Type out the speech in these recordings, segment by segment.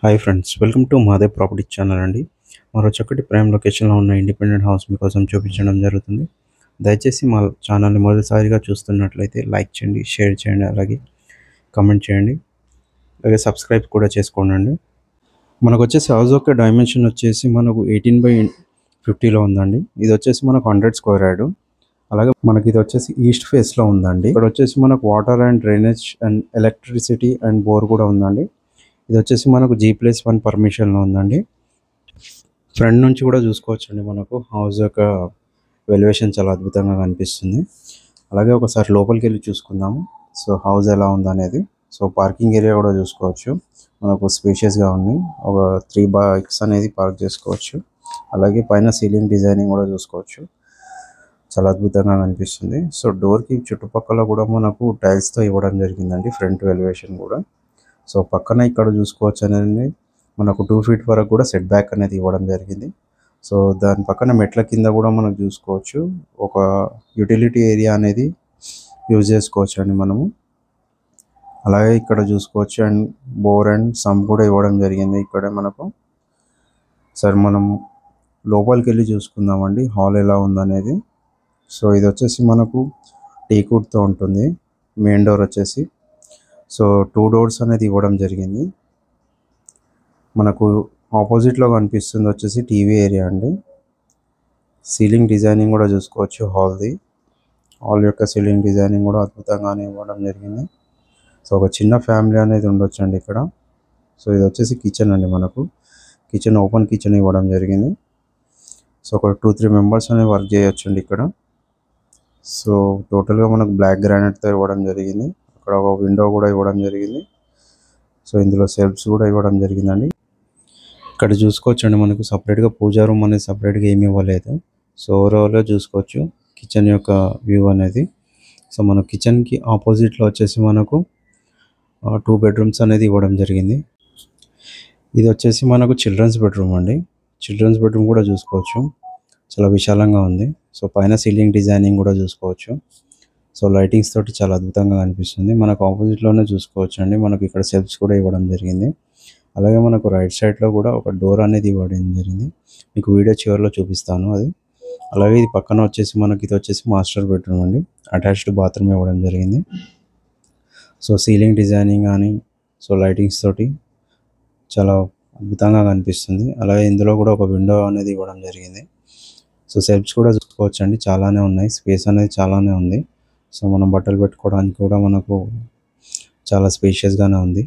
Hi friends, welcome to మాదే property channel అండి. మరో చక్కటి ప్రైమ్ లొకేషన్లో ఉన్న ఇండిపెండెంట్ హౌస్ మీకోసం చూపించడం జరుగుతుంది. దయచేసి మా ఛానల్ని మొదటిసారిగా చూస్తున్నట్లయితే లైక్ చేయండి, షేర్ చేయండి, అలాగే కమెంట్ చేయండి, అలాగే సబ్స్క్రైబ్ కూడా చేసుకోండి. మనకు వచ్చేసి హౌస్ యొక్క డైమెన్షన్ వచ్చేసి మనకు 18/50లో ఉందండి. ఇది వచ్చేసి మనకు 100 స్క్వేర్ యార్డ్. అలాగే మనకి ఇది వచ్చేసి ఈస్ట్ ఫేస్లో ఉందండి. ఇక్కడ వచ్చేసి మనకు water and drainage and electricity and bore కూడా ఉందండి. ఇది వచ్చేసి మనకు G+1 పర్మిషన్లో ఉందండి. ఫ్రంట్ నుంచి కూడా చూసుకోవచ్చండి. మనకు హౌస్ యొక్క వెల్యువేషన్ చాలా అద్భుతంగా కనిపిస్తుంది. అలాగే ఒకసారి లోపలికి వెళ్ళి చూసుకుందాము. సో హౌస్ ఎలా ఉందనేది. సో పార్కింగ్ ఏరియా కూడా చూసుకోవచ్చు. మనకు స్పేషియస్గా ఉంది. ఒక 3 బైక్స్ అనేది పార్క్ చేసుకోవచ్చు. అలాగే పైన సీలింగ్ డిజైనింగ్ కూడా చూసుకోవచ్చు. చాలా అద్భుతంగా కనిపిస్తుంది. సో డోర్కి చుట్టుపక్కల కూడా మనకు టైల్స్తో ఇవ్వడం జరిగిందండి. ఫ్రంట్ వెల్యువేషన్ కూడా. సో పక్కన ఇక్కడ చూసుకోవచ్చు అనేది మనకు 2 ఫీట్ వరకు కూడా సెట్ బ్యాక్ అనేది ఇవ్వడం జరిగింది. సో దాని పక్కన మెట్ల కింద కూడా మనం చూసుకోవచ్చు. ఒక యూటిలిటీ ఏరియా అనేది యూజ్ చేసుకోవచ్చు అండి మనము. అలాగే ఇక్కడ చూసుకోవచ్చు అండ్ బోర్ అండ్ సమ్ కూడా ఇవ్వడం జరిగింది ఇక్కడ మనకు. సరే మనం లోపలికి వెళ్ళి చూసుకుందామండి హాల్ ఎలా ఉందనేది. సో ఇది వచ్చేసి మనకు టీకుడ్తో ఉంటుంది. మెయిన్ డోర్ వచ్చేసి సో 2 డోర్స్ అనేది ఇవ్వడం జరిగింది. మనకు ఆపోజిట్లో కనిపిస్తుంది వచ్చేసి టీవీ ఏరియా అండి. సీలింగ్ డిజైనింగ్ కూడా చూసుకోవచ్చు హాల్ది. హాల్ యొక్క సీలింగ్ డిజైనింగ్ కూడా అద్భుతంగానే ఇవ్వడం జరిగింది. సో ఒక చిన్న ఫ్యామిలీ అనేది ఉండొచ్చు అండి ఇక్కడ. సో ఇది వచ్చేసి కిచెన్ అండి. మనకు కిచెన్ ఓపెన్ కిచెన్ ఇవ్వడం జరిగింది. సో ఒక 2-3 మెంబర్స్ అనేది వర్క్ చేయొచ్చు అండి ఇక్కడ. సో టోటల్గా మనకు బ్లాక్ గ్రానైట్తో ఇవ్వడం జరిగింది. అక్కడ ఒక విండో కూడా ఇవ్వడం జరిగింది. సో ఇందులో సెల్ఫ్స్ కూడా ఇవ్వడం జరిగిందండి. ఇక్కడ చూసుకోవచ్చండి మనకు సపరేట్గా పూజా రూమ్ అనేది సపరేట్గా ఏమి ఇవ్వలేదు. సో ఓవరాల్గా చూసుకోవచ్చు కిచెన్ యొక్క వ్యూ అనేది. సో మన కిచెన్కి ఆపోజిట్లో వచ్చేసి మనకు 2 బెడ్రూమ్స్ అనేది ఇవ్వడం జరిగింది. ఇది వచ్చేసి మనకు చిల్డ్రన్స్ బెడ్రూమ్ అండి. చిల్డ్రన్స్ బెడ్రూమ్ కూడా చూసుకోవచ్చు. చాలా విశాలంగా ఉంది. సో పైన సీలింగ్ డిజైనింగ్ కూడా చూసుకోవచ్చు. సో లైటింగ్స్ తోటి చాలా అద్భుతంగా కనిపిస్తుంది. మనకు ఆపోజిట్లోనే చూసుకోవచ్చు అండి. మనకు ఇక్కడ సెల్ఫ్స్ కూడా ఇవ్వడం జరిగింది. అలాగే మనకు రైట్ సైడ్లో కూడా ఒక డోర్ అనేది ఇవ్వడం జరిగింది. మీకు వీడియో చివరిలో చూపిస్తాను అది. అలాగే ఇది పక్కన వచ్చేసి మనకి ఇది వచ్చేసి మాస్టర్ బెడ్రూమ్ అండి. అటాచ్డ్ బాత్రూమ్ ఇవ్వడం జరిగింది. సో సీలింగ్ డిజైనింగ్ కానీ సో లైటింగ్స్ తోటి చాలా అద్భుతంగా కనిపిస్తుంది. అలాగే ఇందులో కూడా ఒక విండో అనేది ఇవ్వడం జరిగింది. సో సెల్ఫ్స్ కూడా చూసుకోవచ్చు అండి. చాలానే ఉన్నాయి. స్పేస్ అనేది చాలానే ఉంది. సో మనం బట్టలు పెట్టుకోవడానికి కూడా మనకు చాలా స్పేషియస్గానే ఉంది.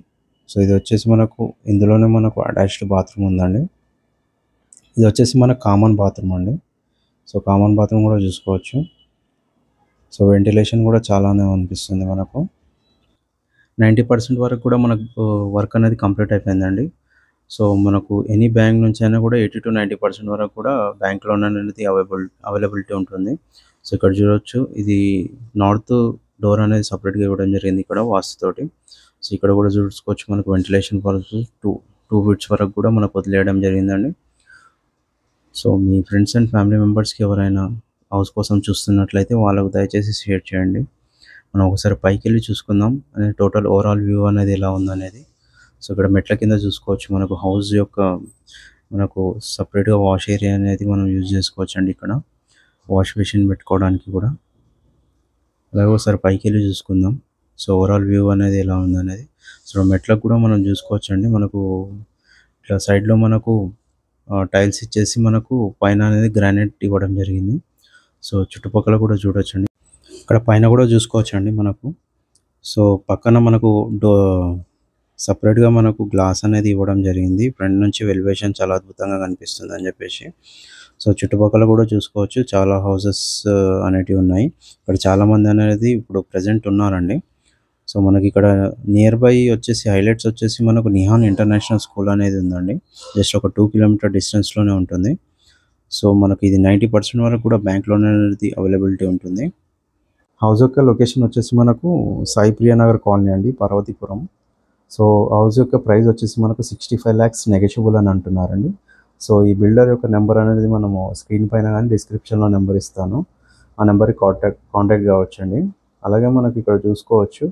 సో ఇది వచ్చేసి మనకు ఇందులోనే మనకు అటాచ్డ్ బాత్రూమ్ ఉందండి. ఇది వచ్చేసి మనకు కామన్ బాత్రూమ్ అండి. సో కామన్ బాత్రూమ్ కూడా చూసుకోవచ్చు. సో వెంటిలేషన్ కూడా చాలానే అనిపిస్తుంది మనకు. 90% వరకు కూడా మనకు వర్క్ అనేది కంప్లీట్ అయిపోయిందండి. సో మనకు ఎనీ బ్యాంక్ నుంచి అయినా కూడా 80-90% వరకు కూడా బ్యాంక్ లోన్ అనేది అవైలబిలిటీ ఉంటుంది. సో ఇక్కడ చూడొచ్చు ఇది నార్త్ డోర్ అనేది సపరేట్గా ఇవ్వడం జరిగింది ఇక్కడ వాస్తుతోటి. సో ఇక్కడ కూడా చూసుకోవచ్చు మనకు వెంటిలేషన్ వరకు 2 ఫీట్స్ వరకు కూడా మనకు వదిలేయడం జరిగిందండి. So me friends and family మెంబర్స్కి ఎవరైనా హౌస్ కోసం చూస్తున్నట్లయితే వాళ్ళకు దయచేసి షేర్ చేయండి. మనం ఒకసారి పైకి వెళ్ళి చూసుకుందాం అనేది టోటల్ ఓవరాల్ వ్యూ అనేది ఎలా ఉందనేది. సో ఇక్కడ మెట్ల కింద చూసుకోవచ్చు మనకు హౌస్ యొక్క మనకు సపరేట్గా వాష్ ఏరియా అనేది మనం యూజ్ చేసుకోవచ్చు అండి. ఇక్కడ వాష్ మెషిన్ పెట్టుకోవడానికి కూడా. అలాగే ఒకసారి పైకి వెళ్ళి చూసుకుందాం. సో ఓవరాల్ వ్యూ అనేది ఎలా ఉందనేది. సో మెట్లకు కూడా మనం చూసుకోవచ్చు అండి. మనకు ఇట్లా సైడ్లో మనకు టైల్స్ ఇచ్చేసి మనకు పైన అనేది గ్రానైట్ ఇవ్వడం జరిగింది. సో చుట్టుపక్కల కూడా చూడొచ్చండి. ఇక్కడ పైన కూడా చూసుకోవచ్చండి మనకు. సో పక్కన మనకు సపరేట్గా మనకు గ్లాస్ అనేది ఇవ్వడం జరిగింది. ఫ్రంట్ నుంచి వెలివేషన్ చాలా అద్భుతంగా కనిపిస్తుంది అని చెప్పేసి. సో చుట్టుపక్కల కూడా చూసుకోవచ్చు చాలా హౌసెస్ అనేటివి ఉన్నాయి. ఇక్కడ చాలామంది అనేది ఇప్పుడు ప్రజెంట్ ఉన్నారండి. సో మనకి ఇక్కడ నియర్ బై వచ్చేసి హైలైట్స్ వచ్చేసి మనకు నిహాన్ ఇంటర్నేషనల్ స్కూల్ అనేది ఉందండి. జస్ట్ ఒక 2 కిలోమీటర్ డిస్టెన్స్లోనే ఉంటుంది. సో మనకి ఇది 90% వరకు కూడా బ్యాంక్ లోన్ అనేది అవైలబిలిటీ ఉంటుంది. హౌస్ యొక్క లొకేషన్ వచ్చేసి మనకు సాయి ప్రియనగర్ కాలనీ అండి, పార్వతీపురం. సో హౌస్ యొక్క ప్రైస్ వచ్చేసి మనకు 65 lakhs నెగోషియబుల్ అని అంటున్నారండి. సో ఈ బిల్డర్ యొక్క నెంబర్ అనేది మనము స్క్రీన్ పైన కానీ డిస్క్రిప్షన్లో నెంబర్ ఇస్తాను. ఆ నెంబర్కి కాంటాక్ట్ కావచ్చండి. అలాగే మనకి ఇక్కడ చూసుకోవచ్చు.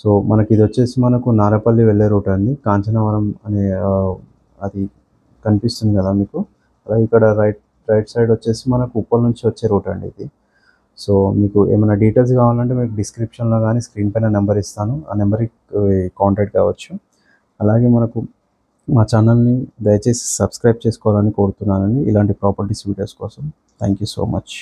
సో మనకి ఇది వచ్చేసి మనకు నారపల్లి వెళ్ళే రూట్ అండి. కాంచనవరం అనే అది కనిపిస్తుంది కదా మీకు. అలాగే ఇక్కడ రైట్ సైడ్ వచ్చేసి మనకు ఉప్పల్ నుంచి వచ్చే రూట్ అండి ఇది. సో మీకు ఏమైనా డీటెయిల్స్ కావాలంటే మీకు డిస్క్రిప్షన్లో కానీ స్క్రీన్ పైన నెంబర్ ఇస్తాను. ఆ నెంబర్కి కాంటాక్ట్ కావచ్చు. అలాగే మనకు మా ఛానల్ని దయచేసి సబ్స్క్రైబ్ చేసుకోవాలని కోరుతున్నానండి ఇలాంటి ప్రాపర్టీస్ వీడియోస్ కోసం. Thank you so much.